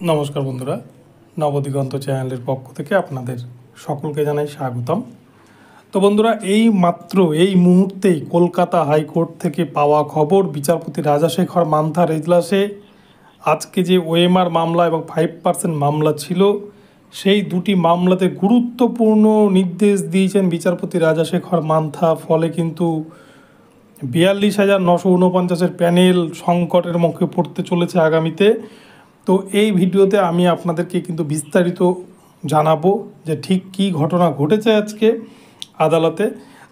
নমস্কার বন্ধুরা, নবদিগন্ত চ্যানেলের পক্ষ থেকে আপনাদের সকলকে জানাই স্বাগতম। তো বন্ধুরা, এই মুহূর্তেই কলকাতা হাইকোর্ট থেকে পাওয়া খবর, বিচারপতি রাজাশেখর মান্থার এজলাসে আজকে যে ওএমআর মামলা এবং 5% মামলা ছিল, সেই দুটি মামলাতে গুরুত্বপূর্ণ নির্দেশ দিয়েছেন বিচারপতি রাজাশেখর মান্থা। ফলে কিন্তু 42,949 প্যানেল সংকটের মুখে পড়তে চলেছে আগামীতে। তো এই ভিডিওতে আমি আপনাদেরকে কিন্তু বিস্তারিত জানাবো যে ঠিক কী ঘটনা ঘটেছে আজকে আদালতে।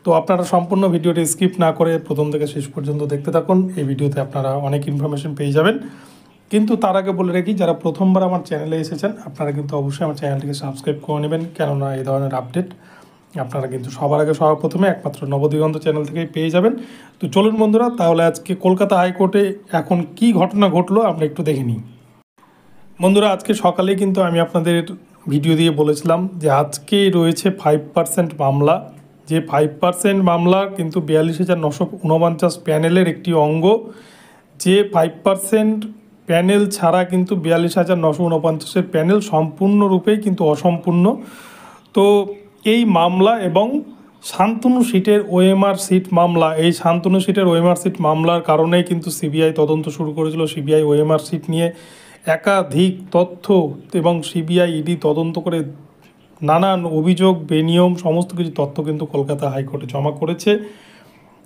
তো আপনারা সম্পূর্ণ ভিডিওটি স্কিপ না করে প্রথম থেকে শেষ পর্যন্ত দেখতে থাকুন। এই ভিডিওতে আপনারা অনেক ইনফরমেশন পেয়ে যাবেন। কিন্তু তার আগে বলে রাখি, যারা প্রথমবার আমার চ্যানেলে এসেছেন আপনারা কিন্তু অবশ্যই আমার চ্যানেলটিকে সাবস্ক্রাইব করে নেবেন, কেননা এই ধরনের আপডেট আপনারা কিন্তু সবার আগে সবার প্রথমে একমাত্র নবদিগন্ত চ্যানেল থেকেই পেয়ে যাবেন। তো চলুন বন্ধুরা, তাহলে আজকে কলকাতা হাইকোর্টে এখন কি ঘটনা ঘটলো আমরা একটু দেখে নিই। বন্ধুরা, আজকে সকালে কিন্তু আমি আপনাদের ভিডিও দিয়ে বলেছিলাম যে আজকে রয়েছে 5% মামলা, যে 5% মামলা কিন্তু 42,949 প্যানেলের একটি অঙ্গ। যে 5% প্যানেল ছাড়া কিন্তু 42,949 প্যানেল সম্পূর্ণরূপেই কিন্তু অসম্পূর্ণ। তো এই মামলা এবং শান্তনু সিটের ওএমআর সিট মামলা, এই শান্তনু সিটের ওএমআর সিট মামলার কারণেই কিন্তু সিবিআই তদন্ত শুরু করেছিল। সিবিআই ওএমআর সিট নিয়ে একাধিক তথ্য এবং সিবিআই ইডি তদন্ত করে নানান অভিযোগ, বেনিয়ম সমস্ত কিছু তথ্য কিন্তু কলকাতা হাইকোর্টে জমা করেছে।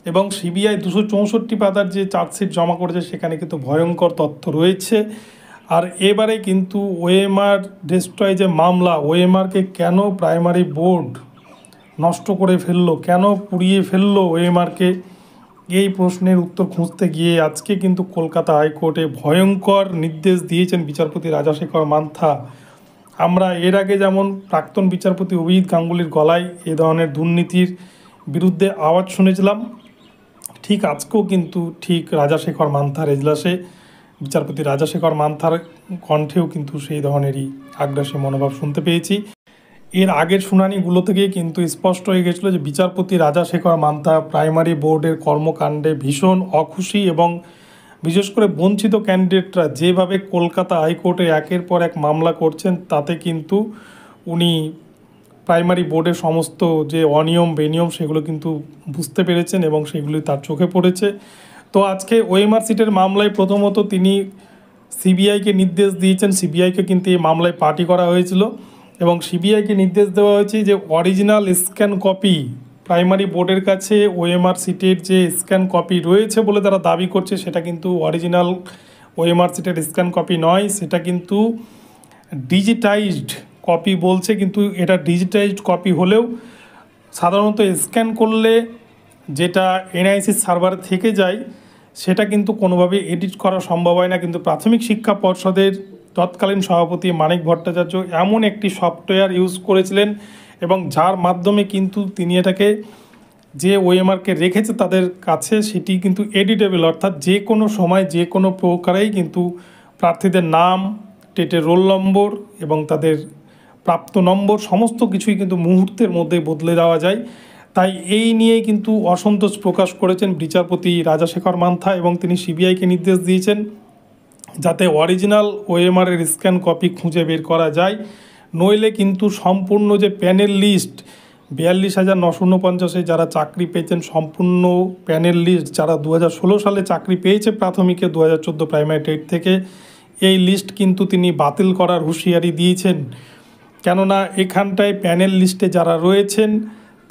এবং সিবিআই 264 পাতার যে চার্জশিট জমা করেছে সেখানে কিন্তু ভয়ঙ্কর তথ্য রয়েছে। আর এবারে কিন্তু ওএমআর ডেস্ট্রয় যে মামলা, ওএমআরকে কেন প্রাইমারি বোর্ড নষ্ট করে ফেললো, কেন পুড়িয়ে ফেললো ওএমআরকে, এই প্রশ্নের উত্তর খুঁজতে গিয়ে আজকে কিন্তু কলকাতা হাইকোর্টে ভয়ঙ্কর নির্দেশ দিয়েছেন বিচারপতি রাজাশেখর মান্থা। আমরা এর আগে যেমন প্রাক্তন বিচারপতি অভিজিৎ গাঙ্গুলির গলায় এ ধরনের দুর্নীতির বিরুদ্ধে আওয়াজ শুনেছিলাম, ঠিক আজকেও কিন্তু ঠিক রাজাশেখর মান্থার এজলাসে বিচারপতি রাজাশেখর মান্থার কণ্ঠেও কিন্তু সেই ধরনেরই আগ্রাসী মনোভাব শুনতে পেয়েছি। এর আগের শুনানিগুলো থেকেই কিন্তু স্পষ্ট হয়ে গেছিলো যে বিচারপতি রাজাশেখর মান্থা প্রাইমারি বোর্ডের কর্মকাণ্ডে ভীষণ অখুশি এবং বিশেষ করে বঞ্চিত ক্যান্ডিডেটরা যেভাবে কলকাতা হাইকোর্টে একের পর এক মামলা করছেন, তাতে কিন্তু উনি প্রাইমারি বোর্ডের সমস্ত যে অনিয়ম বেনিয়ম সেগুলো কিন্তু বুঝতে পেরেছেন এবং সেগুলি তার চোখে পড়েছে। তো আজকে ওএমআর সিটের মামলায় প্রথমত তিনি সিবিআইকে নির্দেশ দিয়েছেন। সিবিআইকে কিন্তু এই মামলায় পার্টি করা হয়েছিল এবং সিবিআইকে নির্দেশ দেওয়া হয়েছে যে অরিজিনাল স্ক্যান কপি প্রাইমারি বোর্ডের কাছে ওএমআর সিটের যে স্ক্যান কপি রয়েছে বলে তারা দাবি করছে, সেটা কিন্তু অরিজিনাল ওএমআর সিটের স্ক্যান কপি নয়, সেটা কিন্তু ডিজিটাইজড কপি বলছে। কিন্তু এটা ডিজিটাইজড কপি হলেও সাধারণত স্ক্যান করলে যেটা এনআইসির সার্ভারে থেকে যায় সেটা কিন্তু কোনোভাবে এডিট করা সম্ভব হয় না। কিন্তু প্রাথমিক শিক্ষা পর্ষদের তৎকালীন সভাপতি মানিক ভট্টাচার্য এমন একটি সফটওয়্যার ইউজ করেছিলেন এবং যার মাধ্যমে কিন্তু তিনি এটাকে যে ওএমআরকে রেখেছে তাদের কাছে সেটি কিন্তু এডিটেবল, অর্থাৎ যে কোনো সময় যে কোনো প্রকারেই কিন্তু প্রার্থীদের নাম, টেটের রোল নম্বর এবং তাদের প্রাপ্ত নম্বর সমস্ত কিছুই কিন্তু মুহূর্তের মধ্যে বদলে দেওয়া যায়। তাই এই নিয়েই কিন্তু অসন্তোষ প্রকাশ করেছেন বিচারপতি রাজাশেখর মান্থা এবং তিনি সিবিআইকে নির্দেশ দিয়েছেন যাতে অরিজিনাল ওএমআরের স্ক্যান কপি খুঁজে বের করা যায়, নইলে কিন্তু সম্পূর্ণ যে প্যানেল লিস্ট 42,949 যারা চাকরি পেয়েছেন, সম্পূর্ণ প্যানেল লিস্ট যারা 2016 সালে চাকরি পেয়েছে প্রাথমিকে 2014 প্রাইমারি টেট থেকে, এই লিস্ট কিন্তু তিনি বাতিল করার হুঁশিয়ারি দিয়েছেন। কেননা এখানটায় প্যানেল লিস্টে যারা রয়েছেন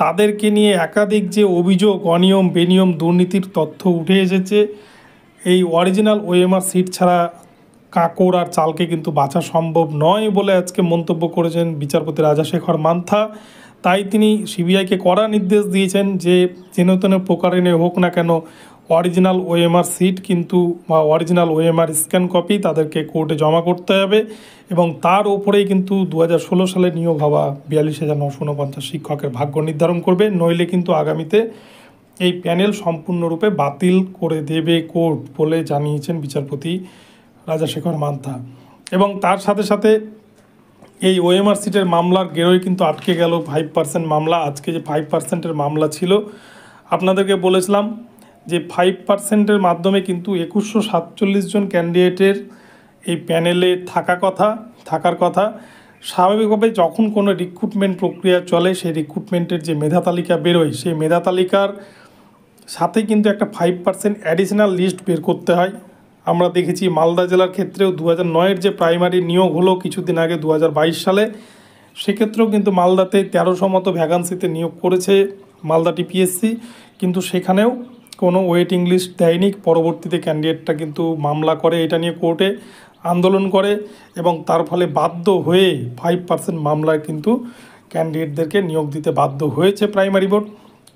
তাদেরকে নিয়ে একাধিক যে অভিযোগ, অনিয়ম বেনিয়ম দুর্নীতির তথ্য উঠে এসেছে। এই অরিজিনাল ওএমআর সিট ছাড়া কাঁকড় আর চালকে কিন্তু বাঁচা সম্ভব নয় বলে আজকে মন্তব্য করেছেন বিচারপতি রাজাশেখর মান্থা। তাই তিনি সিবিআইকে কড়া নির্দেশ দিয়েছেন যে যেন তেন প্রকারে হোক না কেন অরিজিনাল ওএমআর সিট কিন্তু বা অরিজিনাল ওএমআর স্ক্যান কপি তাদেরকে কোর্টে জমা করতে হবে এবং তার উপরেই কিন্তু 2016 সালে নিয়োগ হওয়া 42,949 শিক্ষকের ভাগ্য নির্ধারণ করবে, নইলে কিন্তু আগামীতে এই প্যানেল সম্পূর্ণরূপে বাতিল করে দেবে কোর্ট বলে জানিয়েছেন বিচারপতি রাজাশেখর মান্থা। এবং তার সাথে সাথে এই ওএমআর সিটের মামলার গেরোয় কিন্তু আটকে গেল 5% মামলা। আজকে যে 5%-এর মামলা ছিল আপনাদেরকে বলেছিলাম যে 5%-এর মাধ্যমে কিন্তু 2147 জন ক্যান্ডিডেটের এই প্যানেলে থাকার কথা। স্বাভাবিকভাবে যখন কোনো রিক্রুটমেন্ট প্রক্রিয়া চলে, সেই রিক্রুটমেন্টের যে মেধা তালিকা বেরোয়, সেই মেধা তালিকার সাথে কিন্তু একটা 5% অ্যাডিশনাল লিস্ট বের করতে হয়। আমরা দেখেছি মালদা জেলার ক্ষেত্রেও 2009-এর যে প্রাইমারি নিয়োগ হলো কিছুদিন আগে 2022 সালে, সেক্ষেত্রেও কিন্তু মালদাতে 1300 মতো ভ্যাকান্সিতে নিয়োগ করেছে মালদা টিপিএসসি, কিন্তু সেখানেও কোনো ওয়েটিং লিস্ট দেয়নি। পরবর্তীতে ক্যান্ডিডেটটা কিন্তু মামলা করে, এটা নিয়ে কোর্টে আন্দোলন করে, এবং তার ফলে বাধ্য হয়ে 5% মামলায় কিন্তু ক্যান্ডিডেটদেরকে নিয়োগ দিতে বাধ্য হয়েছে প্রাইমারি বোর্ড।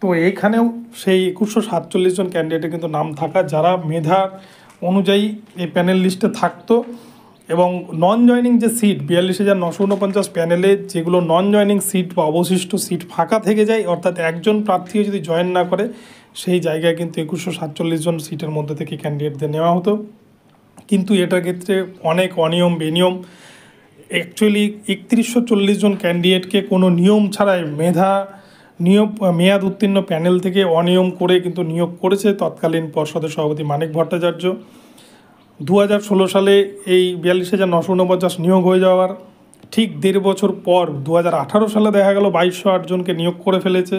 তো এইখানেও সেই 2147 জন ক্যান্ডিডেটের কিন্তু নাম থাকা, যারা মেধা অনুযায়ী এই প্যানেল লিস্টে থাকতো। এবং নন জয়নিং যে সিট 42,949 প্যানেলে যেগুলো নন জয়নিং সিট বা অবশিষ্ট সিট ফাঁকা থেকে যায়, অর্থাৎ একজন প্রার্থীও যদি জয়েন না করে, সেই জায়গায় কিন্তু 2147 জন সিটের মধ্যে থেকে ক্যান্ডিডেটদের নেওয়া হতো। কিন্তু এটার ক্ষেত্রে অনেক অনিয়ম বেনিয়ম। অ্যাকচুয়ালি 3140 জন ক্যান্ডিডেটকে কোনো নিয়ম ছাড়াই মেয়াদ উত্তীর্ণ প্যানেল থেকে অনিয়ম করে কিন্তু নিয়োগ করেছে তৎকালীন পর্ষদের সভাপতি মানিক ভট্টাচার্য। 2016 সালে এই 42,949 নিয়োগ হয়ে যাওয়ার ঠিক 1.5 বছর পর 2018 সালে দেখা গেল 2208 জনকে নিয়োগ করে ফেলেছে।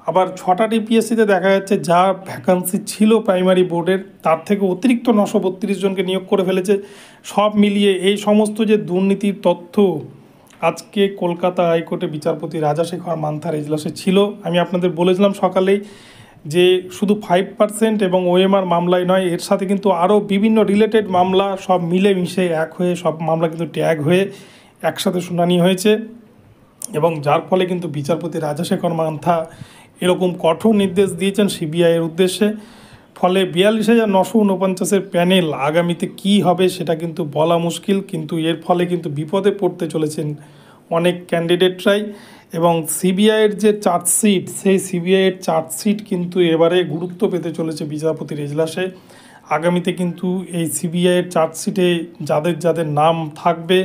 আবার 6টা টিপিএসসিতে দেখা যাচ্ছে যা ভ্যাকান্সি ছিল প্রাইমারি বোর্ডের, তার থেকে অতিরিক্ত 932 জনকে নিয়োগ করে ফেলেছে। সব মিলিয়ে এই সমস্ত যে দুর্নীতির তথ্য আজকে কলকাতা হাইকোর্টে বিচারপতি রাজাশেখর মান্থার এজলাসে ছিল। আমি আপনাদের বলেছিলাম সকালেই যে শুধু 5% এবং ওএমআর মামলায় নয়, এর সাথে কিন্তু আরও বিভিন্ন রিলেটেড মামলা সব মিলেমিশে এক হয়ে সব মামলা কিন্তু ট্যাগ হয়ে একসাথে শুনানি হয়েছে, এবং যার ফলে কিন্তু বিচারপতি রাজাশেখর মান্থা এরকম কঠোর নির্দেশ দিয়েছেন সিবিআইয়ের উদ্দেশ্যে। ফলে 42,949 প্যানেল আগামীতে কি হবে সেটা কিন্তু বলা মুশকিল, কিন্তু এর ফলে কিন্তু বিপদে পড়তে চলেছেন অনেক ক্যান্ডিডেটরাই। এবং সিবিআইয়ের যে চার্জশিট, সেই সিবিআইয়ের চার্জশিট কিন্তু এবারে গুরুত্ব পেতে চলেছে বিচারপতির এজলাসে। আগামীতে কিন্তু এই সিবিআইয়ের চার্জশিটে যাদের নাম থাকবে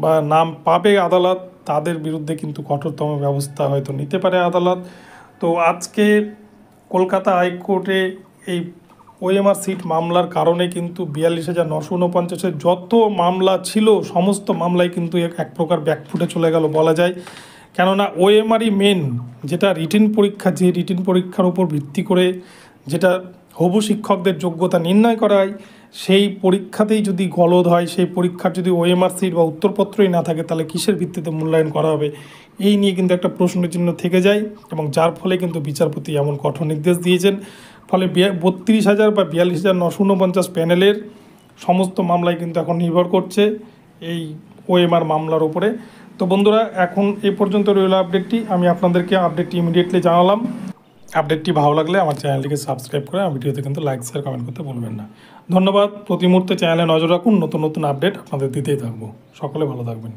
বা নাম পাবে আদালত, তাদের বিরুদ্ধে কিন্তু কঠোরতম ব্যবস্থা হয়তো নিতে পারে আদালত। তো আজকে কলকাতা হাইকোর্টে এই ওএমআর সিট মামলার কারণে কিন্তু 42,949 যত মামলা ছিল সমস্ত মামলায় কিন্তু এক প্রকার ব্যাকফুটে চলে গেল বলা যায়। কেননা ওএমআরই মেন, যেটা রিটেন পরীক্ষা, যে রিটেন পরীক্ষার উপর ভিত্তি করে যেটা হবু শিক্ষকদের যোগ্যতা নির্ণয় করা হয়, সেই পরীক্ষাতেই যদি গলদ হয়, সেই পরীক্ষার যদি ওএমআর সিট বা উত্তরপত্রই না থাকে, তাহলে কিসের ভিত্তিতে মূল্যায়ন করা হবে, এই নিয়ে কিন্তু একটা প্রশ্নচিহ্ন থেকে যায়। এবং যার ফলে কিন্তু বিচারপতি এমন কঠোর নির্দেশ দিয়েছেন। ফলে 32,000 বা 42,949 প্যানেলের সমস্ত মামলায় কিন্তু এখন নির্ভর করছে এই ওএমআর মামলার উপরে। তো বন্ধুরা, এখন এই পর্যন্ত রইল আপডেটটি। আমি আপনাদেরকে আপডেটটি ইমিডিয়েটলি জানালাম। আপডেটটি ভালো লাগলে আমার চ্যানেলটিকে সাবস্ক্রাইব করে আমার ভিডিওতে কিন্তু লাইক শেয়ার কমেন্ট করতে ভুলবেন না। ধন্যবাদ। প্রতি মুহূর্তে চ্যানেলে নজর রাখুন, নতুন নতুন আপডেট আপনাদের দিতেই থাকবো। সকলে ভালো থাকবেন।